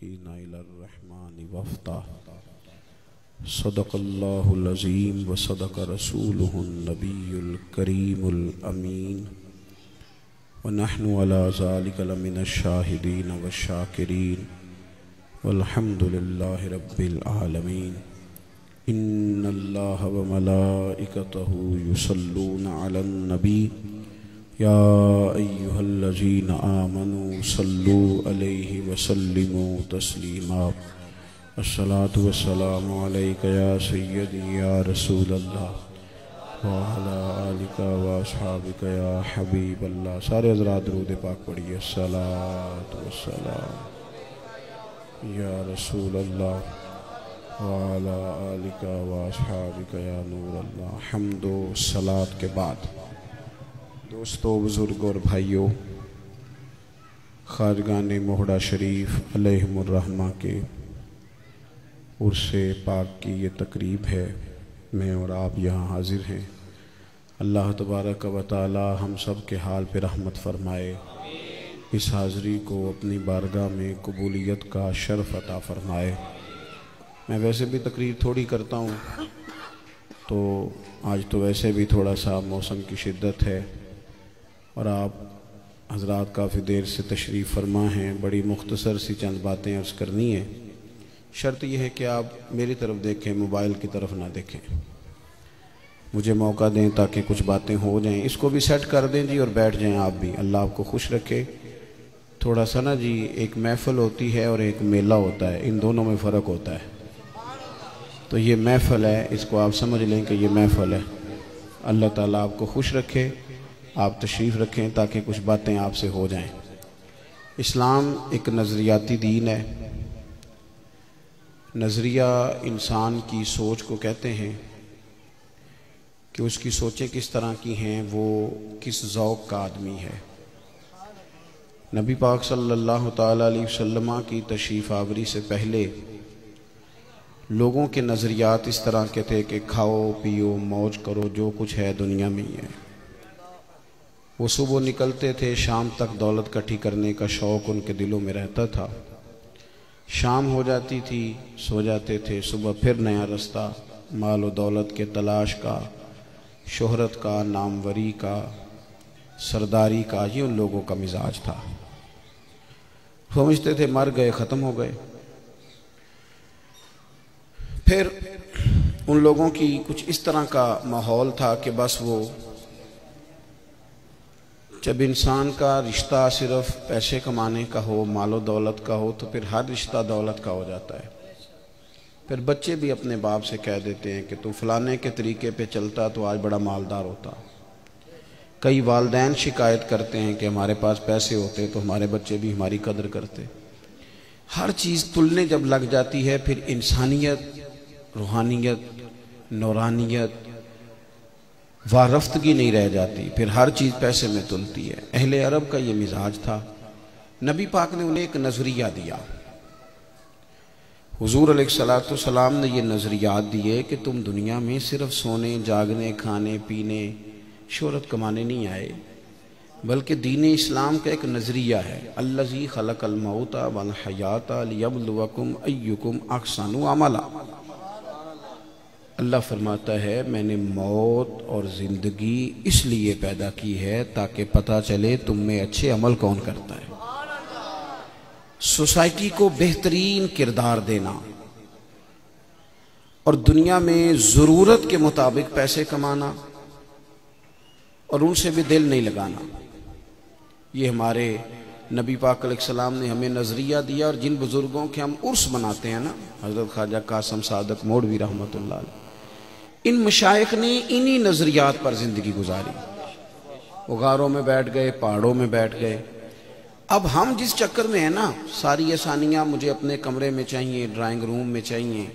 المتقین إلى الرحمن وفدا صدق اللہ العظیم وصدق رسولہ النبی الکریم الامین ونحن على ذلك لمن الشاہدین والشاکرین والحمد للہ رب العالمین ان اللہ وملائکتہ یصلون علی النبی یا ایہا الذین آمنوا صلوا علیہ وسلموا تسلیما الصلاة والسلام علیک یا سیدی یا رسول اللہ وعلی آلک واصحابک یا حبیب اللہ۔ سارے حضرات درود پاک پڑھیے۔ الصلاة والسلام یا رسول اللہ وعلی آلک واصحابک یا نور اللہ۔ حمد و صلاة کے بعد دوستو، بزرگ اور بھائیوں، خواجگان موہڑا شریف علیہم الرحمہ کے عرس پاک کی یہ تقریب ہے۔ میں اور آپ یہاں حاضر ہیں۔ اللہ تبارک و تعالی ہم سب کے حال پہ رحمت فرمائے، اس حاضری کو اپنی بارگاہ میں قبولیت کا شرف عطا فرمائے۔ میں ویسے بھی تقریر تھوڑی کرتا ہوں، تو آج تو ویسے بھی تھوڑا سا موسم کی شدت ہے اور آپ حضرات کافی دیر سے تشریف فرما ہیں۔ بڑی مختصر سی چند باتیں عرض کرنی ہیں۔ شرط یہ ہے کہ آپ میری طرف دیکھیں، موبائل کی طرف نہ دیکھیں، مجھے موقع دیں تاکہ کچھ باتیں ہو جائیں۔ اس کو بھی سیٹ کر دیں جی اور بیٹھ جائیں آپ بھی۔ اللہ آپ کو خوش رکھے۔ تھوڑا سا نا جی، ایک محفل ہوتی ہے اور ایک میلہ ہوتا ہے، ان دونوں میں فرق ہوتا ہے۔ تو یہ محفل ہے، اس کو آپ سمجھ لیں کہ یہ محفل ہے۔ اللہ تعالیٰ آپ کو خوش رکھے، آپ تشریف رکھیں تاکہ کچھ باتیں آپ سے ہو جائیں۔ اسلام ایک نظریاتی دین ہے۔ نظریہ انسان کی سوچ کو کہتے ہیں کہ اس کی سوچیں کس طرح کی ہیں، وہ کس ذوق کا آدمی ہے۔ نبی پاک صلی اللہ تعالیٰ علیہ وسلم کی تشریف آوری سے پہلے لوگوں کے نظریات اس طرح کے تھے کہ کھاؤ پیو موج کرو، جو کچھ ہے دنیا میں ہی ہے۔ وہ صبح نکلتے تھے، شام تک دولت کٹھی کرنے کا شوق ان کے دلوں میں رہتا تھا۔ شام ہو جاتی تھی، سو جاتے تھے، صبح پھر نیا رستہ، مال و دولت کے تلاش کا، شہرت کا، ناموری کا، سرداری کا۔ یہ ان لوگوں کا مزاج تھا۔ سمجھتے تھے مر گئے، ختم ہو گئے۔ پھر ان لوگوں کی کچھ اس طرح کا ماحول تھا کہ بس وہ جب انسان کا رشتہ صرف پیسے کمانے کا ہو، مال و دولت کا ہو، تو پھر ہر رشتہ دولت کا ہو جاتا ہے۔ پھر بچے بھی اپنے باپ سے کہہ دیتے ہیں کہ تو فلانے کے طریقے پہ چلتا تو آج بڑا مالدار ہوتا۔ کئی والدین شکایت کرتے ہیں کہ ہمارے پاس پیسے ہوتے تو ہمارے بچے بھی ہماری قدر کرتے۔ ہر چیز تلنے جب لگ جاتی ہے، پھر انسانیت، روحانیت، نورانیت، وارفتگی نہیں رہ جاتی، پھر ہر چیز پیسے میں تلتی ہے۔ اہل عرب کا یہ مزاج تھا۔ نبی پاک نے انہیں ایک نظریہ دیا۔ حضور علیہ السلام نے یہ نظریات دیے کہ تم دنیا میں صرف سونے، جاگنے، کھانے، پینے، شہرت کمانے نہیں آئے، بلکہ دین اسلام کا ایک نظریہ ہے۔ الذی خلق الموت والحیات لیبلوکم ایکم احسن عملا۔ اللہ فرماتا ہے میں نے موت اور زندگی اس لیے پیدا کی ہے تاکہ پتہ چلے تم میں اچھے عمل کون کرتا ہے۔ سوسائٹی کو بہترین کردار دینا اور دنیا میں ضرورت کے مطابق پیسے کمانا اور ان سے بھی دل نہیں لگانا، یہ ہمارے نبی پاک علیہ السلام نے ہمیں نظریہ دیا۔ اور جن بزرگوں کے ہم عرس مناتے ہیں نا، حضرت خواجہ قاسم صادق موڑوی رحمۃ اللہ علیہ، ان مشائخ نے انہی نظریات پر زندگی گزاری۔ وہ غاروں میں بیٹھ گئے، پہاڑوں میں بیٹھ گئے۔ اب ہم جس چکر میں ہیں نا، ساری آسانیاں مجھے اپنے کمرے میں چاہیے، ڈرائنگ روم میں چاہیے۔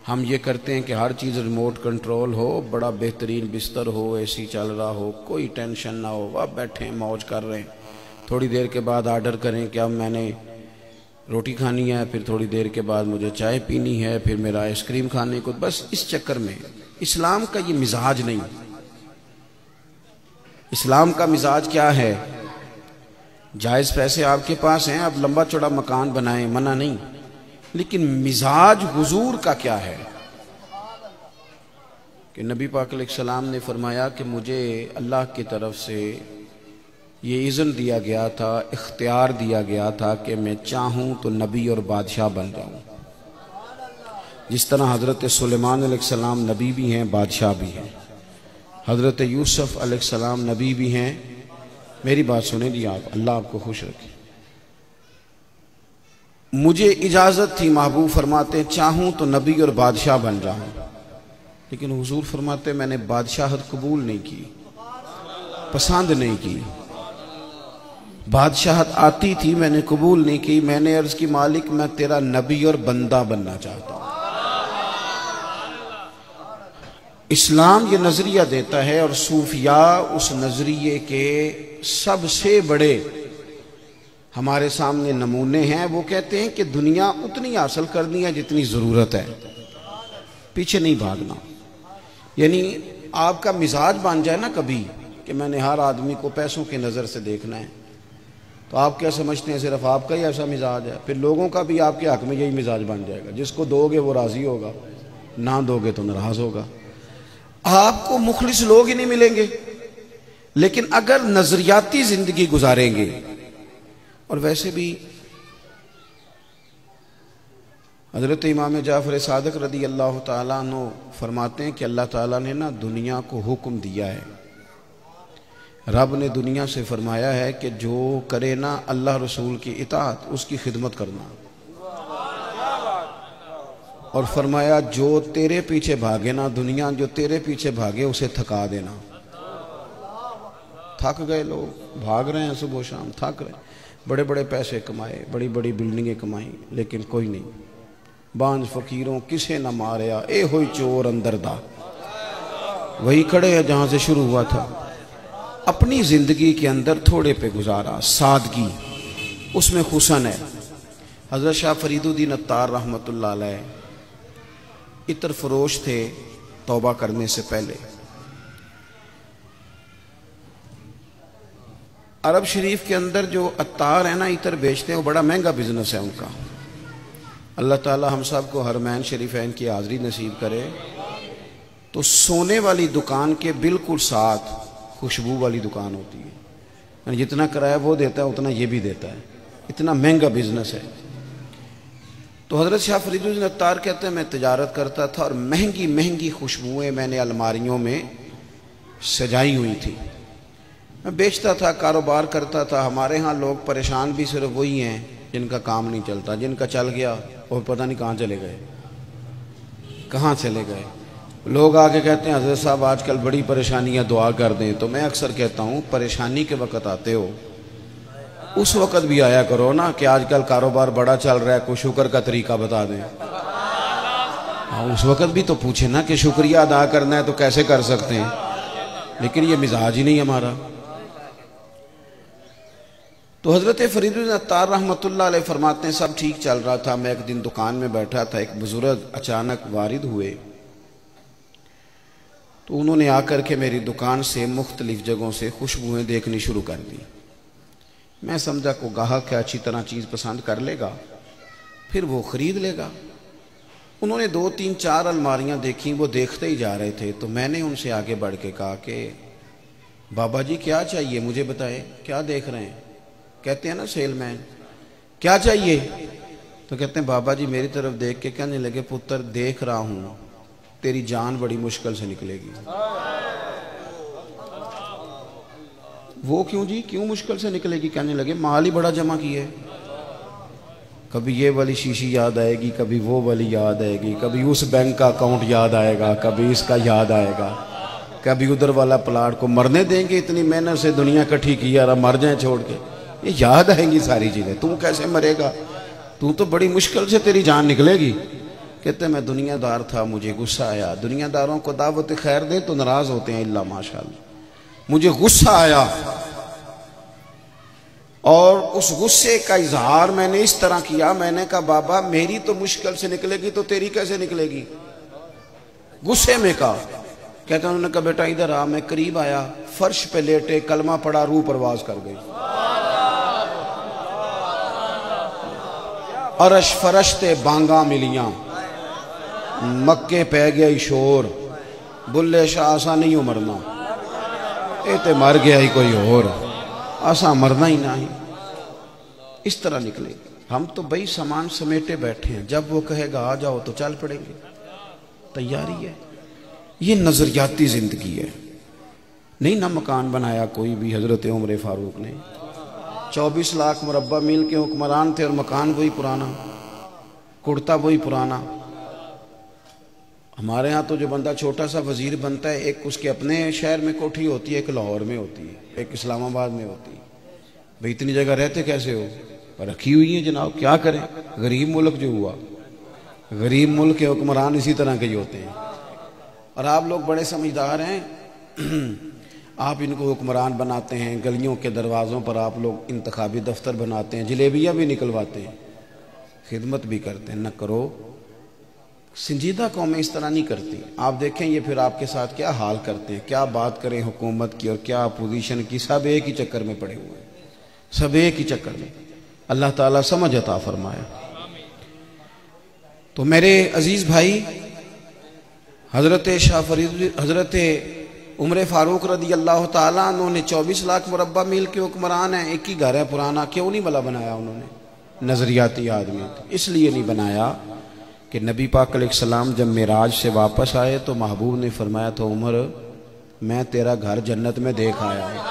ہم یہ کرتے ہیں کہ ہر چیز ریموٹ کنٹرول ہو، بڑا بہترین بستر ہو، اے سی چل رہا ہو، کوئی ٹینشن نہ ہو، اب بیٹھیں موج کر رہے ہیں۔ تھوڑی دیر کے بعد آرڈر کریں کہ اب میں نے روٹی کھانی ہے، پھر تھوڑی دیر کے بعد مجھے چائے پینی ہے، پھر میرا آئس کریم کھانے کو، بس اس چکر میں۔ اسلام کا یہ مزاج نہیں۔ اسلام کا مزاج کیا ہے جائز پیسے آپ کے پاس ہیں، آپ لمبا چوڑا مکان بنائیں، منع نہیں، لیکن مزاج حضور کا کیا ہے؟ کہ نبی پاک علیہ السلام نے فرمایا کہ مجھے اللہ کی طرف سے یہ اذن دیا گیا تھا، اختیار دیا گیا تھا کہ میں چاہوں تو نبی اور بادشاہ بن جاؤں۔ جس طرح حضرت سلیمان علیہ السلام نبی بھی ہیں، بادشاہ بھی ہیں، حضرت یوسف علیہ السلام نبی بھی ہیں۔ میری بات سنیں جی آپ، اللہ آپ کو خوش رکھے۔ مجھے اجازت تھی، محبوب فرماتے ہیں چاہوں تو نبی اور بادشاہ بن جاؤں، لیکن حضور فرماتے میں نے بادشاہت قبول نہیں کی، پسند نہیں کی۔ بادشاہت آتی تھی، میں نے قبول نہیں کی۔ میں نے عرض کی مالک میں تیرا نبی اور بندہ بننا چاہتا ہوں۔ اسلام یہ نظریہ دیتا ہے، اور صوفیاء اس نظریے کے سب سے بڑے ہمارے سامنے نمونے ہیں۔ وہ کہتے ہیں کہ دنیا اتنی حاصل کرنی ہے جتنی ضرورت ہے، پیچھے نہیں بھاگنا۔ یعنی آپ کا مزاج بن جائے نا کبھی کہ میں نے ہر آدمی کو پیسوں کی نظر سے دیکھنا ہے، تو آپ کیا سمجھتے ہیں صرف آپ کا ہی ایسا مزاج ہے؟ پھر لوگوں کا بھی آپ کے حق میں یہی مزاج بن جائے گا، جس کو دو گے وہ راضی ہوگا، نہ دو گے تو ناراض ہوگا۔ آپ کو مخلص لوگ ہی نہیں ملیں گے۔ لیکن اگر نظریاتی زندگی گزاریں گے، اور ویسے بھی حضرت امام جعفر صادق رضی اللہ تعالیٰ عنہ فرماتے ہیں کہ اللہ تعالیٰ نے نا دنیا کو حکم دیا ہے، رب نے دنیا سے فرمایا ہے کہ جو کرے نا اللہ رسول کی اطاعت، اس کی خدمت کرنا، اور فرمایا جو تیرے پیچھے بھاگے نا، دنیا جو تیرے پیچھے بھاگے اسے تھکا دینا۔ تھک گئے لوگ، بھاگ رہے ہیں صبح و شام، تھک رہے ہیں، بڑے بڑے پیسے کمائے، بڑی بڑی بلڈنگیں کمائیں، لیکن کوئی نہیں۔ بانج فقیروں کسے نہ ماریا، اے ہوئی چور اندر دا، وہی کھڑے ہیں جہاں سے شروع ہوا تھا۔ اپنی زندگی کے اندر تھوڑے پہ گزارا، سادگی، اس میں حسن ہے۔ حضرت شاہ فرید الدین عطار رحمۃ اللہ علیہ عطر فروش تھے توبہ کرنے سے پہلے۔ عرب شریف کے اندر جو عطار ہیں نا عطر بیچتے ہیں، وہ بڑا مہنگا بزنس ہے ان کا۔ اللہ تعالی ہم سب کو حرمین شریفین کی حاضری نصیب کرے۔ تو سونے والی دکان کے بالکل ساتھ خوشبو والی دکان ہوتی ہے، یعنی جتنا کرایہ وہ دیتا ہے اتنا یہ بھی دیتا ہے، اتنا مہنگا بزنس ہے۔ تو حضرت شاہ فرید الدین عطار کہتے ہیں میں تجارت کرتا تھا، اور مہنگی مہنگی خوشبوئیں میں نے الماریوں میں سجائی ہوئی تھی، میں بیچتا تھا، کاروبار کرتا تھا۔ ہمارے ہاں لوگ پریشان بھی صرف وہی ہیں جن کا کام نہیں چلتا، جن کا چل گیا اور پتہ نہیں کہاں چلے گئے، کہاں چلے گئے۔ لوگ آگے کہتے ہیں حضرت صاحب آج کل بڑی پریشانیاں، دعا کر دیں۔ تو میں اکثر کہتا ہوں پریشانی کے وقت آتے ہو اس وقت بھی آیا کرو نا، کہ آج کل کاروبار بڑا چل رہا ہے، کوئی شکر کا طریقہ بتا دیں۔ اس وقت بھی تو پوچھیں نا کہ شکریہ ادا کرنا ہے تو کیسے کر سکتے ہیں، لیکن یہ مزاج ہی نہیں ہمارا۔ تو حضرت فرید الدین عطار رحمۃ اللہ علیہ فرماتے ہیں سب ٹھیک چل رہا تھا، میں ایک دن دکان میں بیٹھا تھا، ایک بزرگ اچانک وارد ہوئے، تو انہوں نے آ کر کے میری دکان سے مختلف جگہوں سے خوشبوئیں دیکھنی شروع کر دی۔ میں سمجھا کو گاہک ہے، اچھی طرح چیز پسند کر لے گا، پھر وہ خرید لے گا۔ انہوں نے 2 3 4 الماریاں دیکھیں، وہ دیکھتے ہی جا رہے تھے۔ تو میں نے ان سے آگے بڑھ کے کہا کہ بابا جی کیا چاہیے مجھے بتائیں، کیا دیکھ رہے ہیں؟ کہتے ہیں نا سیل مین، کیا چاہیے؟ تو کہتے ہیں بابا جی میری طرف دیکھ کے کہنے لگے پتر دیکھ رہا ہوں تیری جان بڑی مشکل سے نکلے گی۔ وہ کیوں جی، کیوں مشکل سے نکلے گی؟ کہنے لگے مال ہی بڑا جمع کیے، کبھی یہ والی شیشی یاد آئے گی، کبھی وہ والی یاد آئے گی، کبھی اس بینک کا اکاؤنٹ یاد آئے گا، کبھی اس کا یاد آئے گا، کبھی ادھر والا پلاٹ کو مرنے دیں گے، اتنی محنت سے دنیا کٹھی کی یار مر جائیں چھوڑ کے، یہ یاد آئیں گی ساری چیزیں، تو کیسے مرے گا، تو بڑی مشکل سے تیری جان نکلے گی۔ کہتے ہیں میں دنیا دار تھا، مجھے غصہ آیا، دنیا داروں کو دعوت خیر دے تو ناراض ہوتے ہیں اللہ ماشاءاللہ، مجھے غصہ آیا، اور اس غصے کا اظہار میں نے اس طرح کیا، میں نے کہا بابا میری تو مشکل سے نکلے گی تو تیری کیسے نکلے گی؟ غصے میں کہا۔ کہتے ہیں انہوں نے کہا بیٹا ادھر آ، میں قریب آیا، فرش پہ لیٹے کلمہ پڑھا، روح پرواز کر گئی۔ عرش فرش تے بانگا ملیاں مکے پہ گیا شور بلے شاہ آسا نہیں ہو مرنا اے تے مر گیا ہی کوئی اور آسا مرنا ہی نہیں اس طرح نکلے ہم تو بھئی سامان سمیٹے بیٹھے ہیں جب وہ کہے گا آ جاؤ تو چل پڑیں گے تیاری ہے یہ نظریاتی زندگی ہے نہیں نہ مکان بنایا کوئی بھی حضرت عمر فاروق نے 24 لاکھ مربع میل کے حکمران تھے اور مکان وہی پرانا کرتا وہی پرانا ہمارے ہاں تو جو بندہ چھوٹا سا وزیر بنتا ہے ایک اس کے اپنے شہر میں کوٹھی ہوتی ہے ایک لاہور میں ہوتی ہے ایک اسلام آباد میں ہوتی ہے بھئی اتنی جگہ رہتے کیسے ہو پر رکھی ہوئی ہیں جناب کیا کریں غریب ملک جو ہوا غریب ملک کے حکمران اسی طرح کے ہی ہوتے ہیں اور آپ لوگ بڑے سمجھدار ہیں آپ ان کو حکمران بناتے ہیں گلیوں کے دروازوں پر آپ لوگ انتخابی دفتر بناتے ہیں جلیبیاں بھی نکلواتے ہیں خدمت بھی کرتے ہیں نہ کرو سنجیدہ قومیں اس طرح نہیں کرتی آپ دیکھیں یہ پھر آپ کے ساتھ کیا حال کرتے ہیں کیا بات کریں حکومت کی اور کیا اپوزیشن کی سب ایک ہی چکر میں پڑے ہوئے ہیں سب ایک ہی چکر میں اللہ تعالیٰ سمجھ عطا فرمائے تو میرے عزیز بھائی حضرت عمر فاروق رضی اللہ تعالیٰ انہوں نے 24 لاکھ مربع میل کے حکمران ہیں ایک ہی گھر ہے پرانا کیوں نہیں بلا بنایا انہوں نے نظریاتی آدمی اس لیے نہیں بنایا کہ نبی پاک علیہ السلام جب معراج سے واپس آئے تو محبوب نے فرمایا تو عمر میں تیرا گھر جنت میں دیکھ آیا ہوں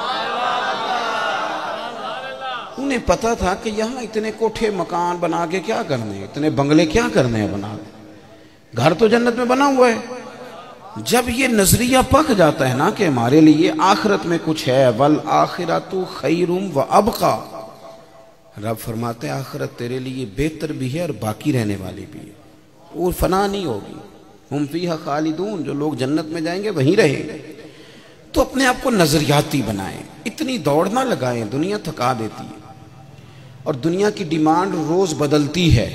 انہیں پتا تھا کہ یہاں اتنے کوٹھے مکان بنا کے کیا کرنے ہیں اتنے بنگلے کیا کرنے ہیں بنا کے گھر تو جنت میں بنا ہوا ہے جب یہ نظریہ پک جاتا ہے نا کہ ہمارے لیے آخرت میں کچھ ہے والآخرۃ خیر وابقی رب فرماتے ہیں آخرت تیرے لیے بہتر بھی ہے اور باقی رہنے والی بھی ہے اور فنا نہیں ہوگی ہم فیہا خالدون جو لوگ جنت میں جائیں گے وہیں رہیں گے تو اپنے آپ کو نظریاتی بنائیں اتنی دوڑ نہ لگائیں دنیا تھکا دیتی ہے اور دنیا کی ڈیمانڈ روز بدلتی ہے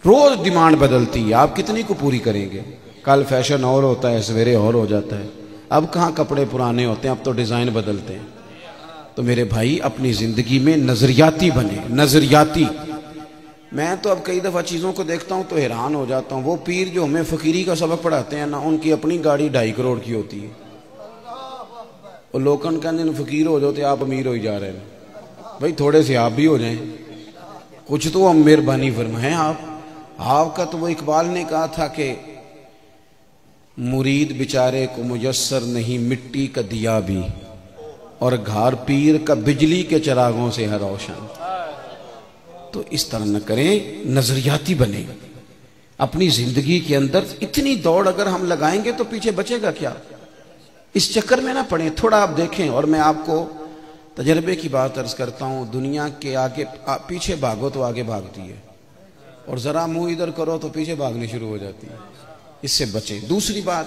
روز ڈیمانڈ بدلتی ہے آپ کتنی کو پوری کریں گے کل فیشن اور ہوتا ہے سویرے اور ہو جاتا ہے اب کہاں کپڑے پرانے ہوتے ہیں اب تو ڈیزائن بدلتے ہیں تو میرے بھائی اپنی زندگی میں نظریاتی بنے نظریاتی میں تو اب کئی دفعہ چیزوں کو دیکھتا ہوں تو حیران ہو جاتا ہوں وہ پیر جو ہمیں فقیری کا سبق پڑھاتے ہیں نا ان کی اپنی گاڑی 2.5 کروڑ کی ہوتی ہے اور لوگوں کہتے ہیں فقیر ہو جاتے آپ امیر ہو جا رہے ہیں بھائی تھوڑے سے آپ بھی ہو جائیں کچھ تو ہم مہربانی فرمائیں آپ کا تو وہ اقبال نے کہا تھا کہ مرید بیچارے کو میسر نہیں مٹی کا دیا بھی اور گھر پیر کا بجلی کے چراغوں سے ہے روشن تو اس طرح نہ کریں نظریاتی بنے اپنی زندگی کے اندر اتنی دوڑ اگر ہم لگائیں گے تو پیچھے بچے گا کیا اس چکر میں نہ پڑیں تھوڑا آپ دیکھیں اور میں آپ کو تجربے کی بات عرض کرتا ہوں دنیا کے آگے پیچھے بھاگو تو آگے بھاگتی ہے اور ذرا منہ ادھر کرو تو پیچھے بھاگنی شروع ہو جاتی ہے اس سے بچیں دوسری بات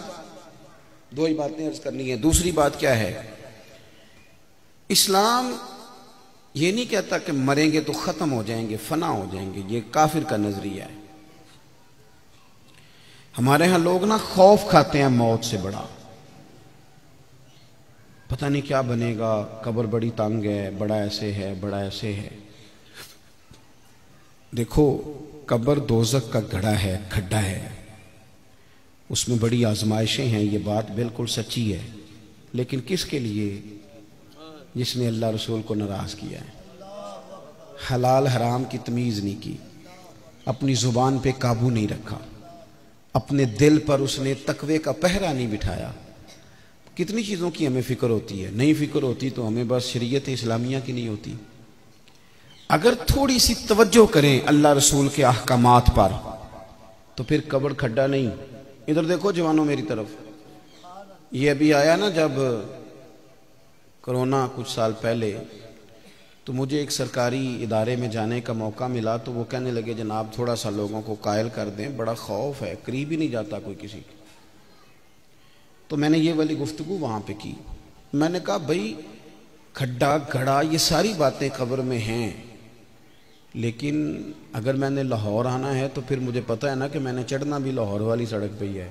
2 ہی باتیں عرض کرنی ہے دوسری بات کیا ہے اسلام یہ نہیں کہتا کہ مریں گے تو ختم ہو جائیں گے فنا ہو جائیں گے یہ کافر کا نظریہ ہے ہمارے ہاں لوگ نا خوف کھاتے ہیں موت سے بڑا پتہ نہیں کیا بنے گا قبر بڑی تنگ ہے بڑا ایسے ہے بڑا ایسے ہے دیکھو قبر دوزخ کا گڑھا ہے کھڈا ہے اس میں بڑی آزمائشیں ہیں یہ بات بالکل سچی ہے لیکن کس کے لیے جس نے اللہ رسول کو ناراض کیا ہے حلال حرام کی تمیز نہیں کی اپنی زبان پہ قابو نہیں رکھا اپنے دل پر اس نے تقوی کا پہرا نہیں بٹھایا کتنی چیزوں کی ہمیں فکر ہوتی ہے نہیں فکر ہوتی تو ہمیں بس شریعت اسلامیہ کی نہیں ہوتی اگر تھوڑی سی توجہ کریں اللہ رسول کے احکامات پر تو پھر قبر کھڈا نہیں ادھر دیکھو جوانوں میری طرف یہ ابھی آیا نا جب کرونا کچھ سال پہلے تو مجھے ایک سرکاری ادارے میں جانے کا موقع ملا تو وہ کہنے لگے جناب تھوڑا سا لوگوں کو قائل کر دیں بڑا خوف ہے قریب ہی نہیں جاتا کوئی کسی تو میں نے یہ والی گفتگو وہاں پہ کی میں نے کہا بھائی کھڈا گھڑا یہ ساری باتیں قبر میں ہیں لیکن اگر میں نے لاہور آنا ہے تو پھر مجھے پتہ ہے نا کہ میں نے چڑھنا بھی لاہور والی سڑک پہ ہی ہے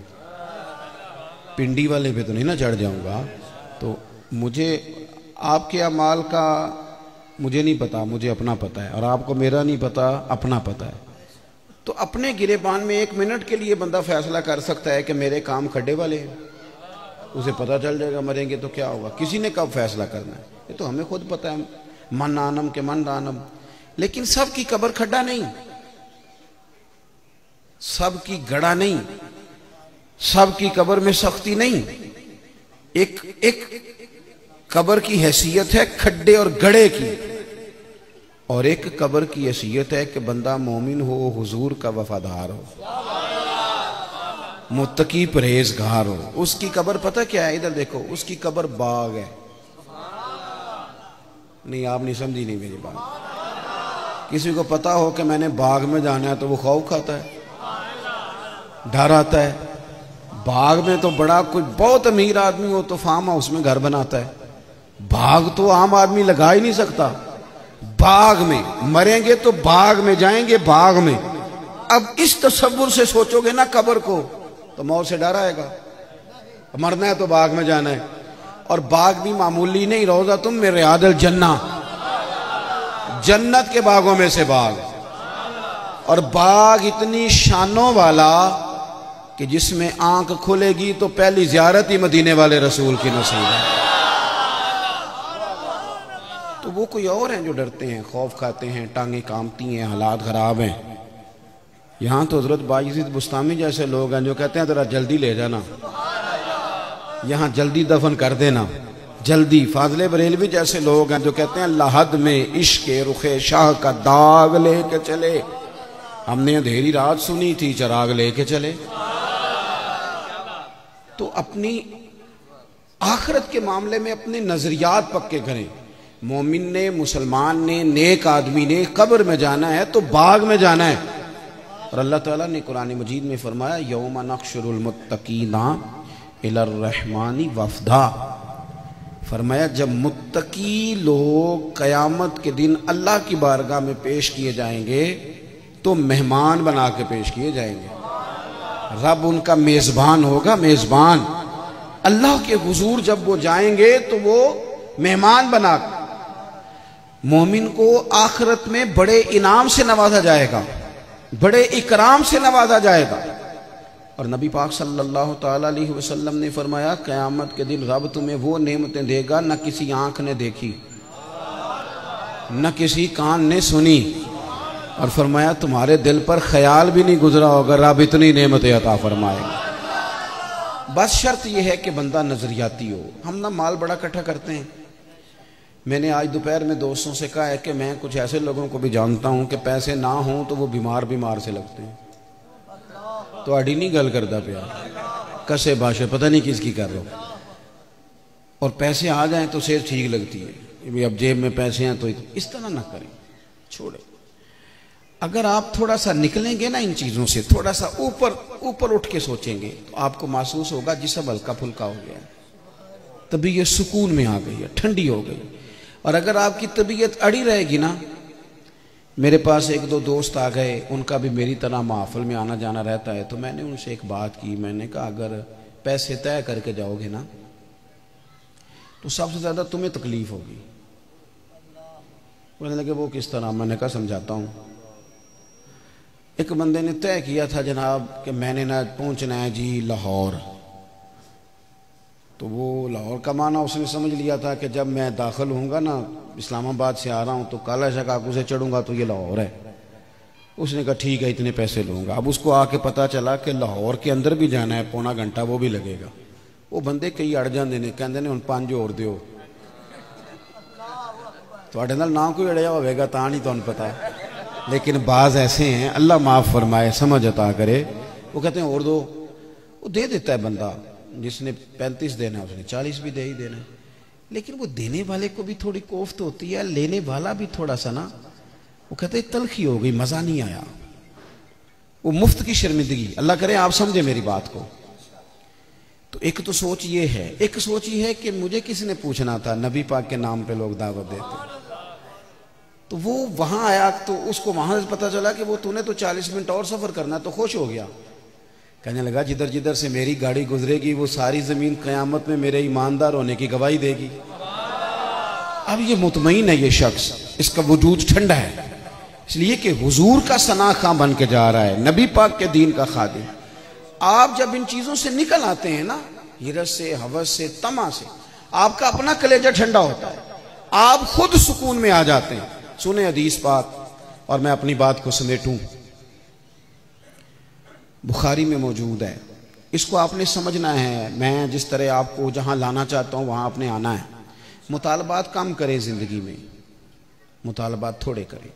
پنڈی والے پہ تو نہیں نا چڑھ جاؤں گا تو مجھے آپ کے اعمال کا مجھے نہیں پتا، مجھے اپنا پتا ہے، اور آپ کو میرا نہیں پتا، اپنا پتا ہے۔ تو اپنے گریبان میں 1 منٹ کے لیے بندہ فیصلہ کر سکتا ہے کہ میرے کام کھڈے والے ہیں، اسے پتہ چل جائے گا مریں گے تو کیا ہوگا۔ کسی نے کب فیصلہ کرنا ہے، یہ تو ہمیں خود پتہ ہے، من آنم کے من رانم۔ لیکن سب کی قبر کھڈا نہیں، سب کی گڑا نہیں، سب کی قبر میں سختی نہیں۔ ایک قبر کی حیثیت ہے کھڈے اور گڑے کی، اور ایک قبر کی حیثیت ہے کہ بندہ مومن ہو، حضور کا وفادار ہو، متقی پرہیزگار ہو۔ اس کی قبر پتہ کیا ہے؟ ادھر دیکھو، اس کی قبر باغ ہے۔ نہیں، آپ نہیں سمجھی نہیں میری بات۔ کسی کو پتا ہو کہ میں نے باغ میں جانا ہے تو وہ خوف کھاتا ہے، ڈر آتا ہے۔ باغ میں تو بڑا کچھ، بہت امیر آدمی ہو تو فارم ہاؤس میں گھر بناتا ہے، باغ تو عام آدمی لگا ہی نہیں سکتا۔ باغ میں مریں گے تو باغ میں جائیں گے، باغ میں۔ اب اس تصور سے سوچو گے نا قبر کو تو موت سے ڈر آئے گا۔ مرنا ہے تو باغ میں جانا ہے، اور باغ بھی معمولی نہیں، روضہ تم میں ریاض الجنہ، جنت کے باغوں میں سے باغ، اور باغ اتنی شانوں والا کہ جس میں آنکھ کھلے گی تو پہلی زیارت ہی مدینے والے رسول کی نصیب ہے۔ تو وہ کوئی اور ہیں جو ڈرتے ہیں، خوف کھاتے ہیں، ٹانگیں کامتی ہیں، حالات خراب ہیں۔ یہاں تو حضرت بایزید بستامی جیسے لوگ ہیں جو کہتے ہیں ذرا جلدی لے جانا، یہاں جلدی دفن کر دینا، جلدی۔ فاضل بریلوی جیسے لوگ ہیں جو کہتے ہیں لحد میں عشق رخ شاہ کا داغ لے کے چلے، ہم نے اندھیری رات سنی تھی چراغ لے کے چلے۔ تو اپنی آخرت کے معاملے میں اپنے نظریات پکے کریں۔ مومن نے، مسلمان نے، نیک آدمی نے قبر میں جانا ہے تو باغ میں جانا ہے۔ اور اللہ تعالیٰ نے قرآن مجید میں فرمایا یوم نحشر المتقین الی الرحمن وفدا، فرمایا جب متقی لوگ قیامت کے دن اللہ کی بارگاہ میں پیش کیے جائیں گے تو مہمان بنا کے پیش کیے جائیں گے۔ رب ان کا میزبان ہوگا، میزبان۔ اللہ کے حضور جب وہ جائیں گے تو وہ مہمان بنا کر، مومن کو آخرت میں بڑے انعام سے نوازا جائے گا، بڑے اکرام سے نوازا جائے گا۔ اور نبی پاک صلی اللہ تعالیٰ علیہ وسلم نے فرمایا قیامت کے دن رب تمہیں وہ نعمتیں دے گا نہ کسی آنکھ نے دیکھی، نہ کسی کان نے سنی، اور فرمایا تمہارے دل پر خیال بھی نہیں گزرا ہوگا رب اتنی نعمتیں عطا فرمائے گا۔ بس شرط یہ ہے کہ بندہ نظریاتی ہو۔ ہم نہ مال بڑا اکٹھا کرتے ہیں۔ میں نے آج دوپہر میں دوستوں سے کہا ہے کہ میں کچھ ایسے لوگوں کو بھی جانتا ہوں کہ پیسے نہ ہوں تو وہ بیمار سے لگتے ہیں۔ تو اڈی نہیں گل کرتا پیا، کسے باشے پتہ نہیں کس کی کر رہا ہوں، اور پیسے آ جائیں تو صحت ٹھیک لگتی ہے، اب جیب میں پیسے ہیں تو اس طرح نہ کریں، چھوڑیں۔ اگر آپ تھوڑا سا نکلیں گے نا ان چیزوں سے، تھوڑا سا اوپر اٹھ کے سوچیں گے تو آپ کو محسوس ہوگا جسم ہلکا پھلکا ہو گیا، طبیعت سکون میں آ گئی ہے، ٹھنڈی ہو گئی۔ اور اگر آپ کی طبیعت اڑی رہے گی نا، میرے پاس 1-2 دوست آ گئے، ان کا بھی میری طرح محفل میں آنا جانا رہتا ہے، تو میں نے ان سے ایک بات کی، میں نے کہا اگر پیسے طے کر کے جاؤ گے نا تو سب سے زیادہ تمہیں تکلیف ہوگی۔ کہنے لگے وہ کس طرح؟ میں نے کہا سمجھاتا ہوں۔ ایک بندے نے طے کیا تھا جناب کہ میں نے نہ پہنچنا ہے جی لاہور، تو وہ لاہور کا معنی اس نے سمجھ لیا تھا کہ جب میں داخل ہوں گا نا، اسلام آباد سے آ رہا ہوں تو کالا شاہ کاکو سے چڑھوں گا تو یہ لاہور ہے۔ اس نے کہا ٹھیک ہے اتنے پیسے لوں گا۔ اب اس کو آ کے پتا چلا کہ لاہور کے اندر بھی جانا ہے، پونا گھنٹہ وہ بھی لگے گا۔ وہ بندے کئی اڑ جاندے نے، کہندے نے ہن 5 اور دیو، تواڈے نال نہ کوئی اڑیا ہوے گا تاں نہیں تانوں پتہ، لیکن بعض ایسے ہیں اللہ معاف فرمائے، سمجھ عطا کرے، وہ کہتے ہیں اور دو، وہ دے دیتا ہے بندہ، جس نے 35 دینا ہے اس نے 40 بھی دے ہی دینا ہے۔ لیکن وہ دینے والے کو بھی تھوڑی کوفت ہوتی ہے، لینے والا بھی تھوڑا سا نا، وہ کہتے ہیں تلخی ہو گئی، مزہ نہیں آیا، وہ مفت کی شرمندگی۔ اللہ کرے آپ سمجھے میری بات کو۔ تو ایک تو سوچ یہ ہے، ایک سوچ یہ ہے کہ مجھے کس نے پوچھنا تھا، نبی پاک کے نام پہ لوگ دعوت دیتے ہیں۔ تو وہ وہاں آیا تو اس کو وہاں سے پتہ چلا کہ وہ تو نے تو 40 منٹ اور سفر کرنا، تو خوش ہو گیا، کہنے لگا جدھر جدھر سے میری گاڑی گزرے گی وہ ساری زمین قیامت میں میرے ایماندار ہونے کی گواہی دے گی۔ اب یہ مطمئن ہے یہ شخص اس کا وجود ٹھنڈا ہے، اس لیے کہ حضور کا ثنا خواں بن کے جا رہا ہے، نبی پاک کے دین کا خادم۔ آپ جب ان چیزوں سے نکل آتے ہیں نا، ہرس سے، ہوس سے، طمع سے، آپ کا اپنا کلیجہ ٹھنڈا ہوتا ہے، آپ خود سکون میں آ جاتے ہیں۔ سنیں حدیث پاک، اور میں اپنی بات کو سمیٹوں، بخاری میں موجود ہے، اس کو آپ نے سمجھنا ہے۔ میں جس طرح آپ کو جہاں لانا چاہتا ہوں وہاں آپ نے آنا ہے۔ مطالبات کم کریں زندگی میں، مطالبات تھوڑے کریں،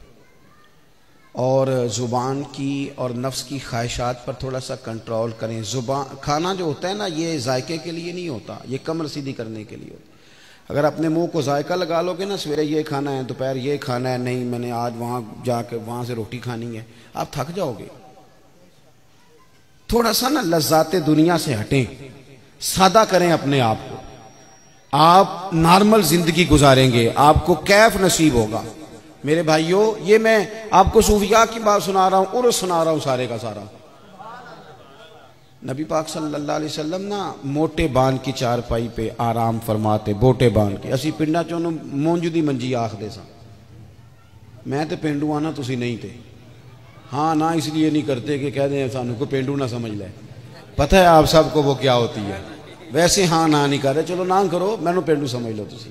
اور زبان کی اور نفس کی خواہشات پر تھوڑا سا کنٹرول کریں۔ زبان کھانا جو ہوتا ہے نا، یہ ذائقے کے لیے نہیں ہوتا، یہ کم رسیدی کرنے کے لیے ہوتا ہے۔ اگر اپنے منہ کو ذائقہ لگا لو گے نا، سویرے یہ کھانا ہے، دوپہر یہ کھانا ہے، نہیں میں نے آج وہاں جا کے وہاں سے روٹی کھانی ہے، آپ تھک جاؤ گے۔ تھوڑا سا نا لذات دنیا سے ہٹیں، سادہ کریں اپنے آپ کو، آپ نارمل زندگی گزاریں گے، آپ کو کیف نصیب ہوگا۔ میرے بھائیوں، یہ میں آپ کو صوفیاء کی بات سنا رہا ہوں، عرس سنا رہا ہوں سارے کا سارا۔ نبی پاک صلی اللہ علیہ وسلم نا موٹے بان کی چارپائی پہ آرام فرماتے، بوٹے بان کے۔ اسی پنڈا چوں مونج دی منجی آخ دے سا، میں تے پینڈو آنا تسی نہیں تے۔ ہاں نہ اس لیے نہیں کرتے کہ کہہ دیں سانو کو پینڈو نہ سمجھ لے، پتہ ہے آپ سب کو وہ کیا ہوتی ہے، ویسے ہاں نہ نہیں کر رہے، چلو نہ کرو، میں نو پینڈو سمجھ لو تسی۔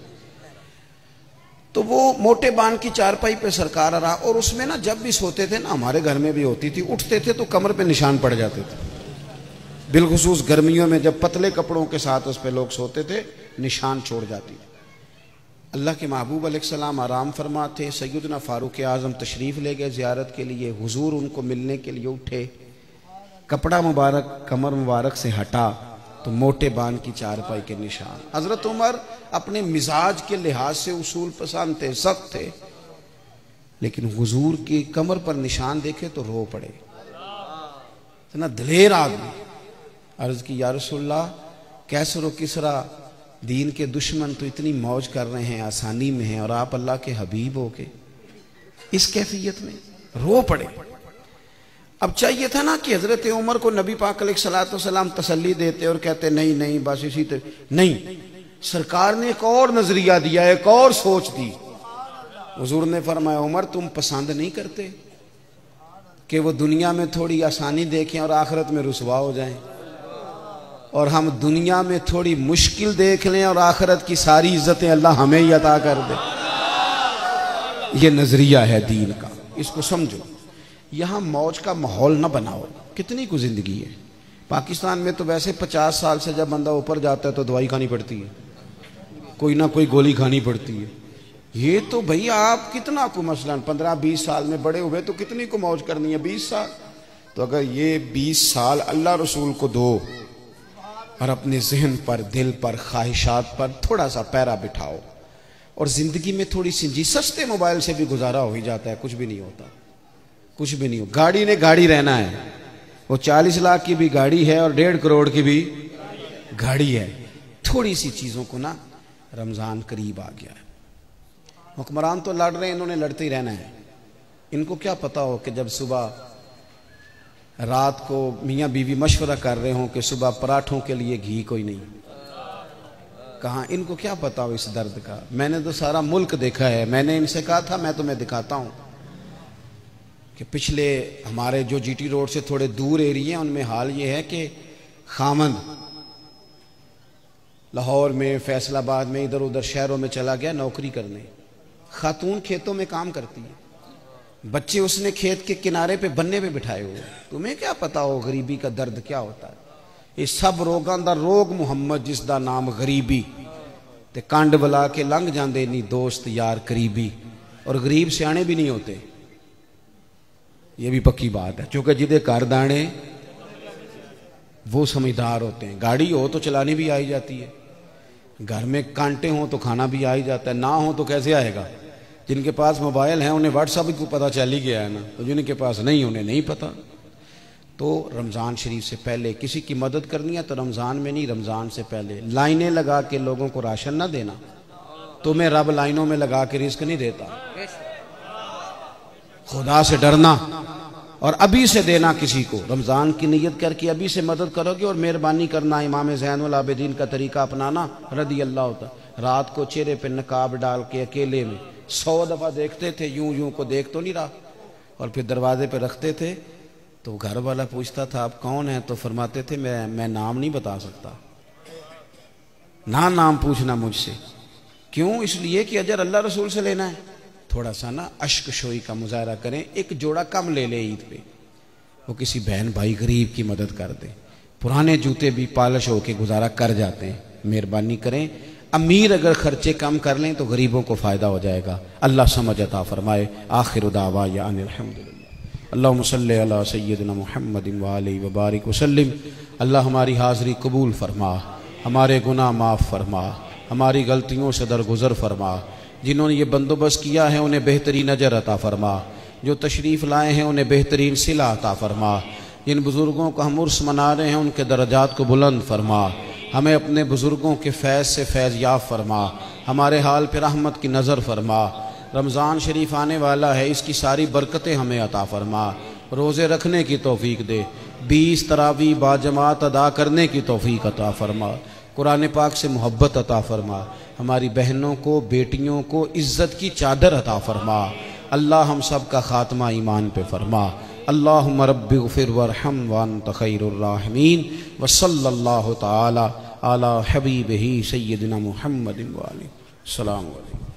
تو وہ موٹے بان کی چارپائی پہ سرکار آ رہا، اور اس میں نا جب بھی سوتے تھے نا، ہمارے گھر میں بھی ہوتی تھی، اٹھتے تھے تو کمر پہ نشان پڑ جاتے تھے، بالخصوص گرمیوں میں جب پتلے کپڑوں کے ساتھ اس پہ لوگ سوتے تھے، نشان چھوڑ جاتی تھی۔ اللہ کے محبوب علیہ السلام آرام فرماتے، سیدنا فاروق اعظم تشریف لے گئے زیارت کے لیے، حضور ان کو ملنے کے لیے اٹھے، کپڑا مبارک کمر مبارک سے ہٹا تو موٹے بان کی چارپائی کے نشان۔ حضرت عمر اپنے مزاج کے لحاظ سے اصول پسند تھے، سخت تھے، لیکن حضور کی کمر پر نشان دیکھے تو رو پڑے، اتنا دلیر آدمی۔ عرض کی یا رسول اللہ، کیسر و کسرا دین کے دشمن تو اتنی موج کر رہے ہیں، آسانی میں ہیں، اور آپ اللہ کے حبیب ہو کے اس کیفیت میں رو پڑے۔ اب چاہیے تھا نا کہ حضرت عمر کو نبی پاک علیہ السلام تسلی دیتے اور کہتے نہیں نہیں بس اسی نہیں، سرکار نے ایک اور نظریہ دیا، ایک اور سوچ دی۔ حضور نے فرمایا عمر تم پسند نہیں کرتے کہ وہ دنیا میں تھوڑی آسانی دیکھیں اور آخرت میں رسوا ہو جائیں، اور ہم دنیا میں تھوڑی مشکل دیکھ لیں اور آخرت کی ساری عزتیں اللہ ہمیں ہی عطا کر دے۔ یہ نظریہ ہے دین کا، اس کو سمجھو۔ یہاں موج کا ماحول نہ بناؤ، کتنی کو زندگی ہے۔ پاکستان میں تو ویسے 50 سال سے جب بندہ اوپر جاتا ہے تو دوائی کھانی پڑتی ہے، کوئی نہ کوئی گولی کھانی پڑتی ہے۔ یہ تو بھئی آپ کتنا کو مثلا 15-20 سال میں بڑے ہوئے تو کتنی کو موج کرنی ہے، 20 سال۔ تو اگر یہ 20 سال اللہ رسول کو دو اور اپنے ذہن پر، دل پر، خواہشات پر تھوڑا سا پیرا بٹھاؤ، اور زندگی میں تھوڑی سی سستے موبائل سے بھی گزارا ہو ہی جاتا ہے، کچھ بھی نہیں ہوتا، کچھ بھی نہیں ہو۔ گاڑی نے گاڑی رہنا ہے، وہ 40 لاکھ کی بھی گاڑی ہے اور 1.5 کروڑ کی بھی گاڑی ہے۔ تھوڑی سی چیزوں کو نا، رمضان قریب آ گیا ہے، حکمران تو لڑ رہے ہیں، انہوں نے لڑتے ہی رہنا ہے۔ ان کو کیا پتا ہو کہ جب صبح رات کو میاں بیوی مشورہ کر رہے ہوں کہ صبح پراٹھوں کے لیے گھی کوئی نہیں، کہاں ان کو کیا پتا ہو اس درد کا۔ میں نے تو سارا ملک دیکھا ہے، میں نے ان سے کہا تھا میں تمہیں دکھاتا ہوں کہ پچھلے ہمارے جو جی ٹی روڈ سے تھوڑے دور ایریے ہیں ان میں حال یہ ہے کہ خامند لاہور میں، فیصل آباد میں، ادھر ادھر شہروں میں چلا گیا نوکری کرنے، خاتون کھیتوں میں کام کرتی ہے، بچے اس نے کھیت کے کنارے پہ بننے پہ بٹھائے ہوئے، تمہیں کیا پتا ہو غریبی کا درد کیا ہوتا ہے۔ یہ سب روگاں دا روگ محمد جس دا نام غریبی، تے کانڈ بلا کے لنگ جاندے نہیں دوست یار قریبی، اور غریب سیانے بھی نہیں ہوتے، یہ بھی پکی بات ہے، چونکہ جدے کار دانے وہ سمجھدار ہوتے ہیں۔ گاڑی ہو تو چلانی بھی آئی جاتی ہے، گھر میں کانٹے ہوں تو کھانا بھی آ ہی جاتا ہے، نہ ہوں تو کیسے آئے گا۔ جن کے پاس موبائل ہیں انہیں واٹس ایپ کو پتہ چل ہی گیا ہے نا، تو جن کے پاس نہیں انہیں نہیں پتہ۔ تو رمضان شریف سے پہلے کسی کی مدد کرنی ہے تو رمضان میں نہیں، رمضان سے پہلے لائنیں لگا کے لوگوں کو راشن نہ دینا، تمہیں رب لائنوں میں لگا کے رزق نہیں دیتا، خدا سے ڈرنا اور ابھی سے دینا کسی کو، رمضان کی نیت کر کے ابھی سے مدد کرو گے، اور مہربانی کرنا امام زین العابدین کا طریقہ اپنانا رضی اللہ عنہ، رات کو چہرے پہ نقاب ڈال کے اکیلے میں 100 دفعہ دیکھتے تھے، یوں یوں کو دیکھ تو نہیں رہا، اور پھر دروازے پہ رکھتے تھے تو گھر والا پوچھتا تھا آپ کون ہیں، تو فرماتے تھے میں نام نہیں بتا سکتا، نہ نام پوچھنا مجھ سے۔ کیوں؟ اس لیے کہ اجر اللہ رسول سے لینا ہے۔ تھوڑا سا نا اشک شوئی کا مظاہرہ کریں، ایک جوڑا کم لے لے عید پہ، وہ کسی بہن بھائی غریب کی مدد کر دیں، پرانے جوتے بھی پالش ہو کے گزارا کر جاتے ہیں، مہربانی کریں۔ امیر اگر خرچے کم کر لیں تو غریبوں کو فائدہ ہو جائے گا۔ اللہ سمجھ عطا فرمائے۔ آخر دعوانا ان الحمدللہ۔ اللہم صلی علی سیدنا محمد وآلہ وبارک وسلم۔ اللہ ہماری حاضری قبول فرما، ہمارے گناہ معاف فرما، ہماری غلطیوں سے درگزر فرما۔ جنہوں نے یہ بندوبست کیا ہے انہیں بہترین اجر عطا فرما، جو تشریف لائے ہیں انہیں بہترین صلہ عطا فرما۔ جن بزرگوں کو ہم عرس منا رہے ہیں ان کے درجات کو بلند فرما، ہمیں اپنے بزرگوں کے فیض سے فیض یاب فرما، ہمارے حال پہ رحمت کی نظر فرما۔ رمضان شریف آنے والا ہے، اس کی ساری برکتیں ہمیں عطا فرما، روزے رکھنے کی توفیق دے، 20 تراویح باجماعت ادا کرنے کی توفیق عطا فرما، قرآن پاک سے محبت عطا فرما، ہماری بہنوں کو بیٹیوں کو عزت کی چادر عطا فرما۔ اللہ ہم سب کا خاتمہ ایمان پہ فرما۔ اللہم رب اغفر وارحم وانت خیر الراحمین، وصلی اللہ تعالی علی حبیبہ سیدنا محمد وآلہ۔ السلام علیکم۔